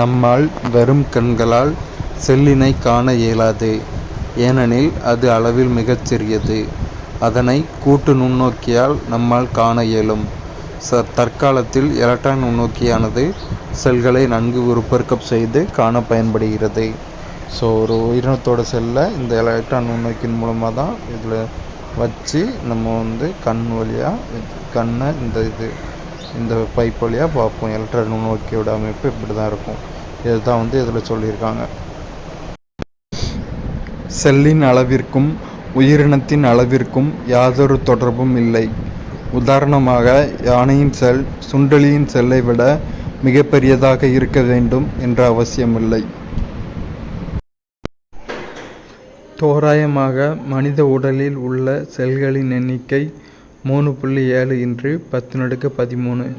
நம்மால் வெறும் கண்களால் செல்லினை காண இயலாது. ஏனெனில் அது அளவில் மிகச் சிறியது. அதனை கூட்டு நுண்ணோக்கியால் நம்மால் காண இயலும். தற்காலத்தில் எலக்ட்ரான் நுண்ணோக்கியானது செல்களை நன்கு உருப்பெருக்கம் செய்து காண பயன்படுகிறது. ஸோ ஒரு உயிரினத்தோட செல்லை இந்த எலக்ட்ரான் நுண்ணோக்கின் மூலமாக தான் இதில் வச்சு நம்ம கண் வழியாக கண்ணை இந்த பைப் வழியாக பார்ப்போம். எலக்ட்ரான் நுண்ணோக்கியோட அமைப்பு இப்படி தான் இருக்கும். இதுதான் இதில் சொல்லியிருக்காங்க. செல்லின் அளவிற்கும் உயிரினத்தின் அளவிற்கும் யாதொரு தொடர்பும் இல்லை. உதாரணமாக, யானையின் செல் சுண்டெலியின் செல்லை விட மிகப்பெரியதாக இருக்க வேண்டும் என்ற அவசியமில்லை. தோராயமாக மனித உடலில் உள்ள செல்களின் எண்ணிக்கை 3.7 × 1013